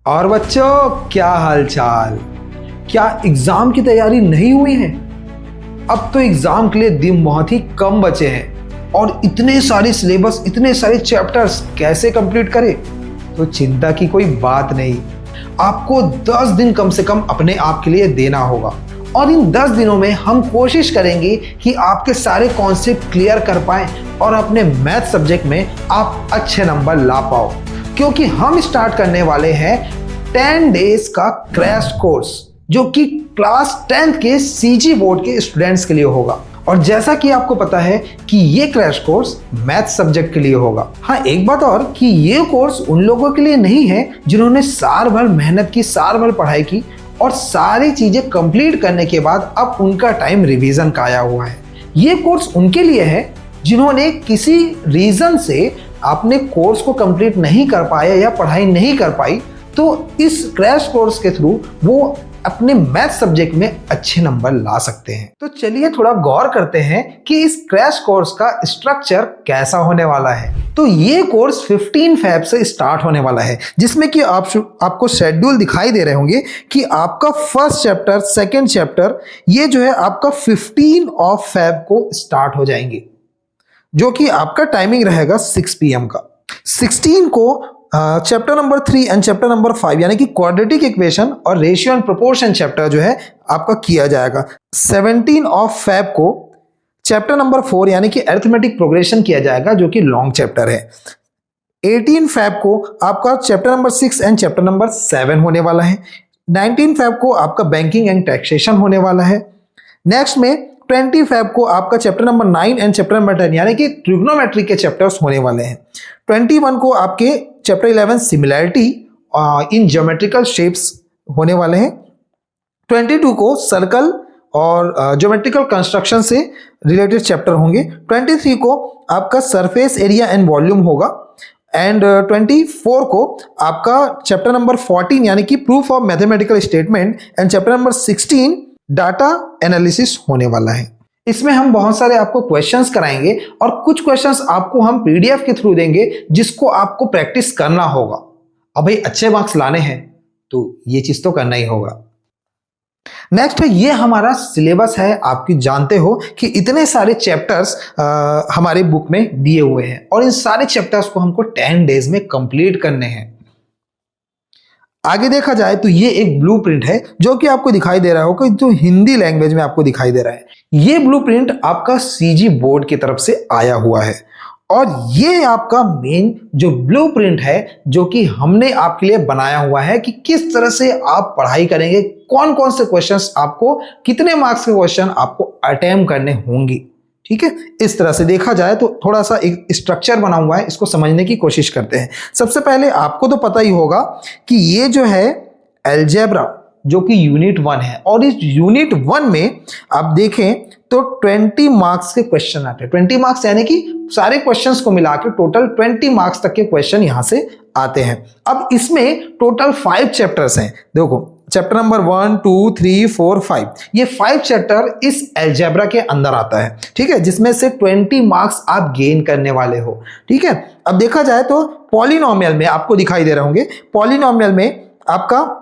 और बच्चों, क्या हाल चाल। क्या एग्जाम की तैयारी नहीं हुई है? अब तो एग्जाम के लिए दिन बहुत ही कम बचे हैं और इतने सारे सिलेबस, इतने सारे चैप्टर्स कैसे कंप्लीट करें? तो चिंता की कोई बात नहीं। आपको 10 दिन कम से कम अपने आप के लिए देना होगा और इन 10 दिनों में हम कोशिश करेंगे कि आपके सारे कॉन्सेप्ट क्लियर कर पाएं और अपने मैथ सब्जेक्ट में आप अच्छे नंबर ला पाओ, क्योंकि हम स्टार्ट करने वाले हैं 10 डेज का क्रैश कोर्स जो कि क्लास 10th के सीजी बोर्ड के स्टूडेंट्स के लिए होगा। और जैसा कि आपको पता है कि ये क्रैश कोर्स मैथ सब्जेक्ट के लिए होगा। हाँ, एक बात और कि ये कोर्स उन लोगों के लिए नहीं है जिन्होंने साल भर मेहनत की, साल भर पढ़ाई की और सारी चीजें कंप्लीट करने के बाद अब उनका टाइम रिवीजन का आया हुआ है। ये कोर्स उनके लिए है जिन्होंने किसी रीजन से अपने कोर्स को कंप्लीट नहीं कर पाए या पढ़ाई नहीं कर पाई, तो इस क्रैश कोर्स के थ्रू वो अपने मैथ सब्जेक्ट में अच्छे नंबर ला सकते हैं। तो चलिए थोड़ा गौर करते हैं कि इस क्रैश कोर्स का स्ट्रक्चर कैसा होने वाला है। तो ये कोर्स 15 Feb से स्टार्ट होने वाला है, जिसमें कि आपको शेड्यूल दिखाई दे रहे होंगे कि आपका फर्स्ट चैप्टर, सेकेंड चैप्टर ये जो है आपका 15 Feb को स्टार्ट हो जाएंगे, जो कि आपका टाइमिंग रहेगा 6 PM का। 16 को chapter number 3 and chapter number 5 यानी कि क्वाड्रेटिक इक्वेशन और रेशियो एंड प्रोपोर्शन चैप्टर जो है आपका किया जाएगा। 17 Feb को चैप्टर नंबर 4 यानी कि अरिथमेटिक प्रोग्रेशन किया जाएगा, जो कि लॉन्ग चैप्टर है। 18 Feb को आपका chapter number 6 and chapter number 7 होने वाला है। 19 Feb को आपका बैंकिंग एंड टैक्सेशन होने वाला है। नेक्स्ट में 20 Feb को आपका chapter number 9 and chapter number 10 यानी कि ट्रिग्नोमेट्री के चैप्टर्स होने वाले हैं। 21 को आपके चैप्टर 11 सिमिलैरिटी इन ज्योमेट्रिकल शेप्स होने वाले हैं। 22 को सर्कल और ज्योमेट्रिकल कंस्ट्रक्शन से रिलेटेड चैप्टर होंगे। 23 को आपका सरफेस एरिया एंड वॉल्यूम होगा एंड 24 को आपका चैप्टर नंबर 14 यानी कि proof of mathematical statement and chapter number 16 data analysis होने वाला है। इसमें हम बहुत सारे आपको क्वेश्चंस कराएंगे और कुछ क्वेश्चंस आपको हम पीडीएफ के थ्रू देंगे जिसको आपको प्रैक्टिस करना होगा। अब भाई अच्छे मार्क्स लाने हैं तो ये चीज तो करना ही होगा। नेक्स्ट है, ये हमारा सिलेबस है। आपकी जानते हो कि इतने सारे चैप्टर्स हमारे बुक में दिए हुए हैं और इन सारे चैप्टर्स को हमको 10 डेज में कंप्लीट करने हैं। आगे देखा जाए तो ये एक ब्लूप्रिंट है जो कि आपको दिखाई दे रहा होगा, जो हिंदी लैंग्वेज में आपको दिखाई दे रहा है। ये ब्लूप्रिंट आपका सीजी बोर्ड की तरफ से आया हुआ है और ये आपका मेन जो ब्लूप्रिंट है जो कि हमने आपके लिए बनाया हुआ है कि किस तरह से आप पढ़ाई करेंगे, कौन कौन से क्वेश्चंस आपको, कितने मार्क्स के क्वेश्चन आपको अटेम्प्ट करने होंगे। ठीक है, इस तरह से देखा जाए तो थोड़ा सा एक स्ट्रक्चर बना हुआ है, इसको समझने की कोशिश करते हैं। सबसे पहले आपको तो पता ही होगा कि ये जो है अलजेब्रा जो कि यूनिट 1 है और इस यूनिट 1 में आप देखें तो 20 मार्क्स के क्वेश्चन आते हैं। 20 मार्क्स यानी कि सारे क्वेश्चंस को मिला के टोटल 20 मार्क्स तक के क्वेश्चन यहां से आते हैं। अब इसमें टोटल 5 चैप्टर्स हैं। देखो, चैप्टर नंबर 1, 2, 3, 4, 5 ये 5 चैप्टर इस अलजेब्रा के अंदर आता है। ठीक है, जिसमें से 20 मार्क्स आप गेन करने वाले हो। ठीक है, अब देखा जाए तो पॉलिनोमियल में आपको दिखाई दे रहे होंगे, पॉलिनोमियल में आपका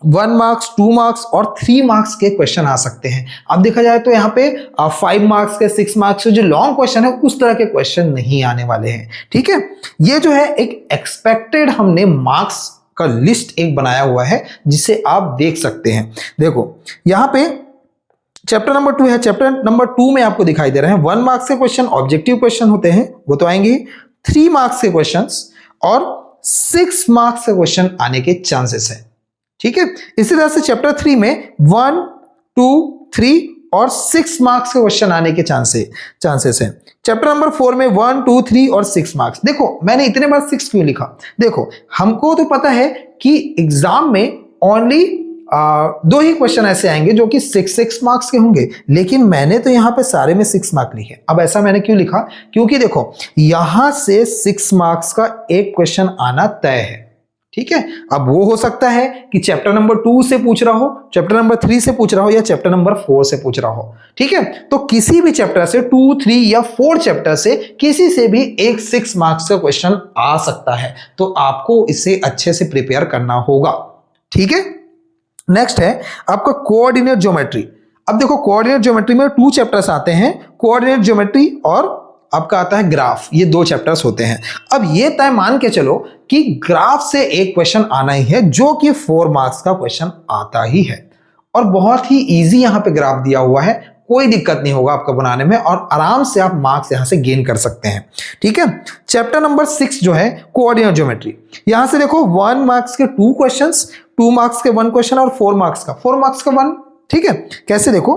1 मार्क्स, 2 मार्क्स और 3 मार्क्स के क्वेश्चन आ सकते हैं। अब देखा जाए तो यहाँ पे 5 मार्क्स के, 6 मार्क्स के जो लॉन्ग क्वेश्चन है उस तरह के क्वेश्चन नहीं आने वाले हैं। ठीक है, ये जो है एक एक्सपेक्टेड हमने मार्क्स का लिस्ट एक बनाया हुआ है जिसे आप देख सकते हैं। देखो यहाँ पे चैप्टर नंबर 2 है। चैप्टर नंबर 2 में आपको दिखाई दे रहे हैं 1 मार्क्स के क्वेश्चन ऑब्जेक्टिव क्वेश्चन होते हैं, वो तो आएंगे। 3 मार्क्स के क्वेश्चंस और 6 मार्क्स के क्वेश्चन आने के चांसेस है। ठीक है, इसी तरह से चैप्टर 3 में 1, 2, 3 और 6 मार्क्स के क्वेश्चन आने के चांसेस हैं। चैप्टर नंबर 4 में 1, 2, 3 और 6 मार्क्स। देखो मैंने इतने बार 6 क्यों लिखा? देखो हमको तो पता है कि एग्जाम में ओनली 2 ही क्वेश्चन ऐसे आएंगे जो कि 6 मार्क्स के होंगे, लेकिन मैंने तो यहाँ पे सारे में 6 मार्क लिखे। अब ऐसा मैंने क्यों लिखा? क्योंकि देखो यहां से 6 मार्क्स का एक क्वेश्चन आना तय है। ठीक है। अब वो हो सकता है कि चैप्टर नंबर 2 से पूछ रहा हो, चैप्टर नंबर 3 से पूछ रहा हो, या चैप्टर नंबर 4 से पूछ रहा हो। ठीक है, तो किसी भी चैप्टर से 2, 3 या 4 चैप्टर से किसी से भी एक 6 मार्क्स का क्वेश्चन आ सकता है, तो आपको इसे अच्छे से प्रिपेयर करना होगा। ठीक है, नेक्स्ट है आपका कोऑर्डिनेट ज्योमेट्री। अब देखो कोऑर्डिनेट ज्योमेट्री में 2 चैप्टर्स आते हैं, कोऑर्डिनेट ज्योमेट्री और आपका आता है ग्राफ, ये 2 चैप्टर्स होते हैं। अब ये तय मान के चलो कि ग्राफ से एक क्वेश्चन आना ही है, जो कि 4 मार्क्स का क्वेश्चन आता ही है, और बहुत ही इजी यहां पे ग्राफ दिया हुआ है, कोई दिक्कत नहीं होगा आपको बनाने में, और आराम से आप मार्क्स यहां से गेन कर सकते हैं। ठीक है, चैप्टर नंबर 6 जो है कोऑर्डिनेट ज्योमेट्री, यहां से देखो 1 मार्क्स के 2 क्वेश्चंस, 2 मार्क्स के 1 क्वेश्चन और 4 मार्क्स का 1। ठीक है, कैसे देखो,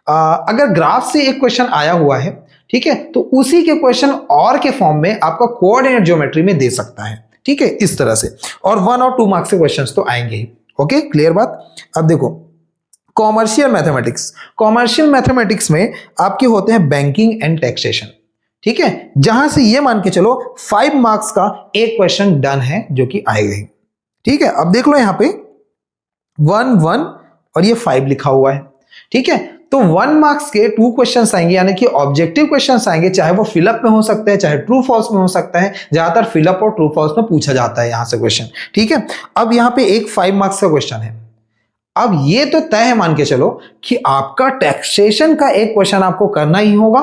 अगर ग्राफ से एक क्वेश्चन आया हुआ है, ठीक है, तो उसी के क्वेश्चन और के फॉर्म में आपका कोऑर्डिनेट ज्योमेट्री में दे सकता है। ठीक है, इस तरह से, और 1 और 2 मार्क्स के क्वेश्चंस तो आएंगे ही। ओके, क्लियर बात। अब देखो कॉमर्शियल मैथमेटिक्स, कॉमर्शियल मैथमेटिक्स में आपके होते हैं बैंकिंग एंड टैक्सेशन। ठीक है, जहां से ये मान के चलो 5 मार्क्स का एक क्वेश्चन डन है, जो कि आएगा ही। ठीक है, अब देख लो यहां पे 1, 1 और ये 5 लिखा हुआ है। ठीक है, तो 1 मार्क्स के 2 क्वेश्चंस आएंगे, यानी कि ऑब्जेक्टिव क्वेश्चंस आएंगे, चाहे वो फिलअप में हो सकते हैं, चाहे ट्रू फॉल्स में हो सकता है। ज्यादातर फिलअप और ट्रू फॉल्स में पूछा जाता है यहां से क्वेश्चन। ठीक है, अब यहां पे एक 5 मार्क्स का क्वेश्चन है। अब ये तो तय है मान के चलो कि आपका टैक्सेशन का एक क्वेश्चन आपको करना ही होगा,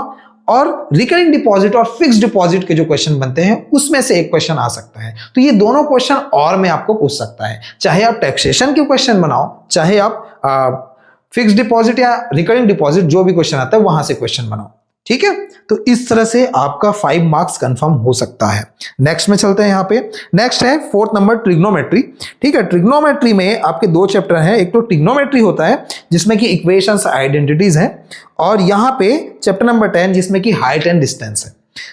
और रिकरिंग डिपॉजिट और फिक्स्ड डिपॉजिट के जो क्वेश्चन बनते हैं उसमें से एक क्वेश्चन आ सकता है। तो ये दोनों क्वेश्चन और में आपको पूछ सकता है, चाहे आप टैक्सेशन के क्वेश्चन बनाओ, चाहे आप फिक्स्ड डिपॉजिट या रिकरिंग डिपॉजिट, जो भी क्वेश्चन आता है वहां से क्वेश्चन बनाओ। ठीक है, तो इस तरह से आपका 5 मार्क्स कंफर्म हो सकता है। नेक्स्ट में चलते हैं, यहां पे नेक्स्ट है 4th नंबर ट्रिग्नोमेट्री। ठीक है, ट्रिग्नोमेट्री में आपके 2 चैप्टर हैं, एक तो ट्रिग्नोमेट्री होता है जिसमें कि इक्वेशंस आइडेंटिटीज हैं, और यहां पे चैप्टर नंबर 10 जिसमें कि हाइट एंड डिस्टेंस है।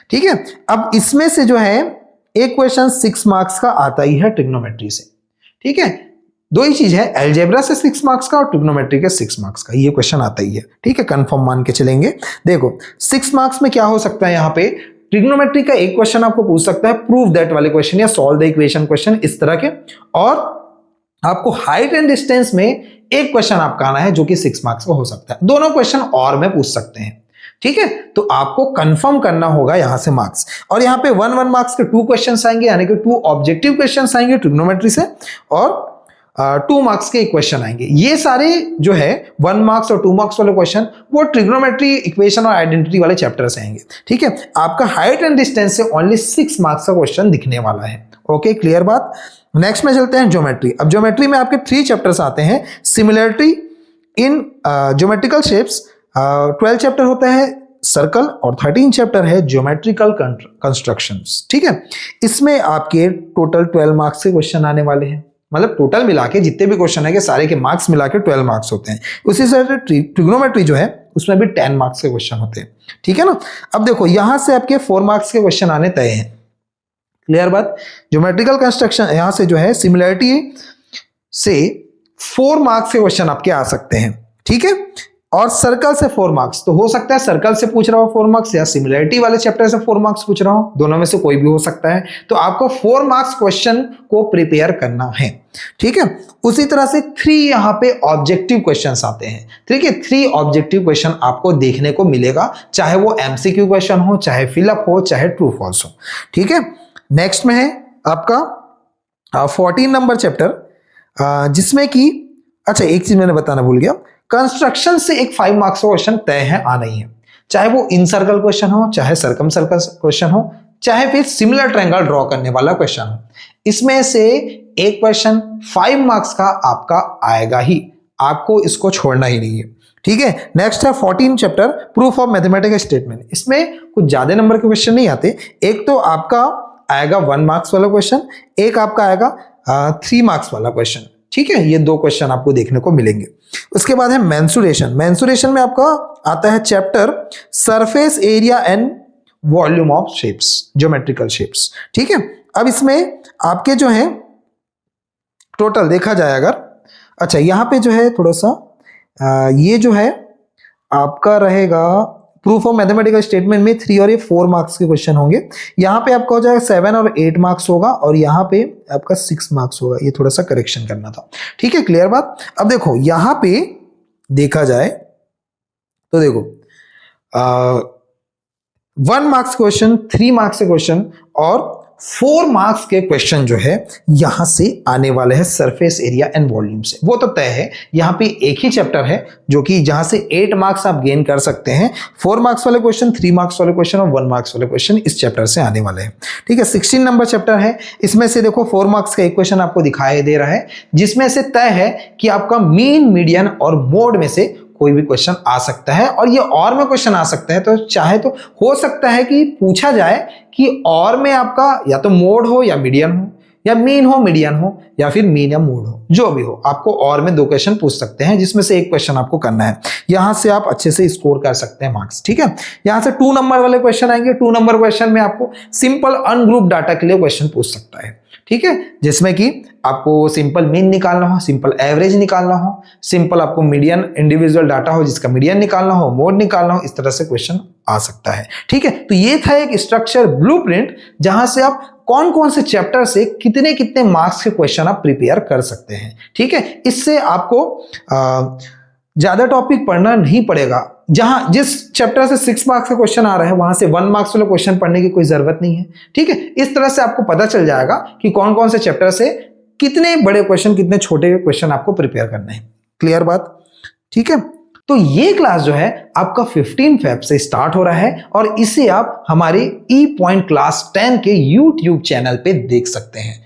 ठीक है, अब इसमें से जो है एक क्वेश्चन 6 मार्क्स का आता ही है ट्रिग्नोमेट्री से। ठीक है, 2 ही चीज है, अलजेब्रा से 6 मार्क्स का और ट्रिग्नोमेट्री के 6 मार्क्स का, ये क्वेश्चन आता ही है। ठीक है, कंफर्म मान के चलेंगे। देखो 6 मार्क्स में क्या हो सकता है, यहां पे ट्रिग्नोमेट्री का एक क्वेश्चन आपको पूछ सकता है, प्रूव दैट वाले क्वेश्चन या सॉल्व द इक्वेशन क्वेश्चन, इस तरह के। और आपको हाइट एंड डिस्टेंस में एक क्वेश्चन आपका आना है, जो कि 6 मार्क्स का हो सकता है। दोनों क्वेश्चन और में पूछ सकते हैं। ठीक है, तो आपको कंफर्म करना होगा यहां से मार्क्स, और यहां पे 1 मार्क्स के 2 क्वेश्चन आएंगे, यानी कि 2 ऑब्जेक्टिव क्वेश्चन आएंगे ट्रिग्नोमेट्री से, और 2 मार्क्स के क्वेश्चन आएंगे। ये सारे जो है 1 मार्क्स और 2 मार्क्स वाले क्वेश्चन वो ट्रिग्नोमेट्री, इक्वेशन और आइडेंटिटी वाले चैप्टर से आएंगे। ठीक है, आपका हाइट एंड डिस्टेंस से ओनली 6 मार्क्स का क्वेश्चन दिखने वाला है। ओके, क्लियर बात। नेक्स्ट में चलते हैं ज्योमेट्री। अब ज्योमेट्री में आपके 3 चैप्टर्स आते हैं, सिमिलरिटी इन ज्योमेट्रिकल शेप्स, 12 चैप्टर होता है सर्कल, और 13 चैप्टर है ज्योमेट्रिकल कंस्ट्रक्शंस। ठीक है, इसमें आपके टोटल 12 मार्क्स के क्वेश्चन आने वाले हैं, मतलब टोटल मिला के जितने भी क्वेश्चन है के सारे के मार्क्स मिला के 12 मार्क्स होते हैं। उसी तरह से ट्रिग्नोमेट्री जो है उसमें भी 10 मार्क्स के क्वेश्चन होते हैं। ठीक है ना, अब देखो यहां से आपके 4 मार्क्स के क्वेश्चन आने तय हैं। क्लियर बात। ज्योमेट्रिकल कंस्ट्रक्शन यहां से जो है सिमिलरिटी से 4 मार्क्स के क्वेश्चन आपके आ सकते हैं। ठीक है, और सर्कल से 4 मार्क्स, तो हो सकता है सर्कल से पूछ रहा हो 4 मार्क्स, या सिमिलरिटी वाले चैप्टर से 4 मार्क्स पूछ रहा हो, दोनों में से कोई भी हो सकता है। तो आपको 4 मार्क्स क्वेश्चन को प्रिपेयर करना है। ठीक है, उसी तरह से 3 यहां पे ऑब्जेक्टिव क्वेश्चंस आते हैं। ठीक है, 3 ऑब्जेक्टिव क्वेश्चन आपको देखने को मिलेगा, चाहे वो एमसीक्यू क्वेश्चन हो, चाहे फिलअप हो, चाहे ट्रू फॉल्स हो। ठीक है, नेक्स्ट में है आपका 14 नंबर चैप्टर, जिसमें कि अच्छा एक चीज मैंने बताना भूल गया, कंस्ट्रक्शन से एक 5 मार्क्स का क्वेश्चन तय है आना ही है, चाहे वो इन सर्कल क्वेश्चन हो, चाहे सर्कम सर्कल क्वेश्चन हो, चाहे फिर सिमिलर ट्रायंगल ड्रॉ करने वाला क्वेश्चन हो। इसमें से एक क्वेश्चन 5 मार्क्स का आपका आएगा ही, आपको इसको छोड़ना ही नहीं है। ठीक है, नेक्स्ट है 14 chapter proof of mathematical statement. इसमें कुछ ज्यादा नंबर के क्वेश्चन नहीं आते, एक तो आपका आएगा 1 मार्क्स वाला क्वेश्चन, एक आपका आएगा 3 मार्क्स वाला क्वेश्चन। ठीक है, ये 2 क्वेश्चन आपको देखने को मिलेंगे। उसके बाद है मेंसुरेशन। मेंसुरेशन में आपका आता है chapter surface area and volume of shapes, geometrical shapes. ठीक है, अब इसमें आपके जो है टोटल देखा जाए अगर, अच्छा यहां पे जो है थोड़ा सा ये जो है आपका रहेगा प्रूफ ऑफ मैथमेटिकल स्टेटमेंट में 3 और ये 4 मार्क्स के क्वेश्चन होंगे। यहाँ पे आपका हो जाएगा 7 और 8 मार्क्स होगा, और यहाँ पे आपका 6 मार्क्स होगा। ये थोड़ा सा करेक्शन करना था, ठीक है, क्लियर बात। अब देखो यहाँ पे देखा जाए तो देखो 1 मार्क्स क्वेश्चन, 3 मार्क्स के क्वेश्चन और 4 मार्क्स के क्वेश्चन जो है यहां से आने वाले हैं सरफेस एरिया एंड वॉल्यूम से। वो तो तय है, यहां पे एक ही चैप्टर है जो कि जहां से 8 मार्क्स आप गेन कर सकते हैं। 4 मार्क्स वाले क्वेश्चन, 3 मार्क्स वाले क्वेश्चन और 1 मार्क्स वाले क्वेश्चन इस चैप्टर से आने वाले हैं, ठीक है। 16 नंबर चैप्टर है। इसमें से देखो 4 मार्क्स का एक क्वेश्चन आपको दिखाई दे रहा है, जिसमें से तय है कि आपका मीन, मीडियन और मोड में से कोई भी क्वेश्चन आ सकता है। और ये और में क्वेश्चन आ सकता है, तो चाहे तो हो सकता है कि पूछा जाए कि और में आपका या तो मोड हो या मीडियन हो, या मीन हो मीडियन हो, या फिर मीन या मोड हो, जो भी हो आपको और में 2 क्वेश्चन पूछ सकते हैं, जिसमें से एक क्वेश्चन आपको करना है। यहां से आप अच्छे से स्कोर कर सकते हैं मार्क्स, ठीक है। यहां से 2 नंबर वाले क्वेश्चन आएंगे। 2 नंबर क्वेश्चन में आपको सिंपल अनग्रुप डाटा के लिए क्वेश्चन पूछ सकता है, ठीक है, जिसमें कि आपको सिंपल मीन निकालना हो, सिंपल एवरेज निकालना हो, सिंपल आपको मीडियन इंडिविजुअल डाटा हो जिसका मीडियन निकालना हो, मोड निकालना हो, इस तरह से क्वेश्चन आ सकता है, ठीक है। तो ये था एक स्ट्रक्चर ब्लूप्रिंट जहां से आप कौन कौन से चैप्टर से कितने कितने मार्क्स के क्वेश्चन आप प्रिपेयर कर सकते हैं, ठीक है। इससे आपको ज्यादा टॉपिक पढ़ना नहीं पड़ेगा। जहां जिस चैप्टर से 6 मार्क्स का क्वेश्चन आ रहा है वहां से 1 मार्क्स वाले क्वेश्चन पढ़ने की कोई जरूरत नहीं है, ठीक है। इस तरह से आपको पता चल जाएगा कि कौन कौन से चैप्टर से कितने बड़े क्वेश्चन, कितने छोटे क्वेश्चन आपको प्रिपेयर करने हैं, क्लियर बात, ठीक है। तो ये क्लास जो है आपका 15 फेब से स्टार्ट हो रहा है, और इसे आप हमारे ई पॉइंट क्लास 10 के YouTube चैनल पे देख सकते हैं।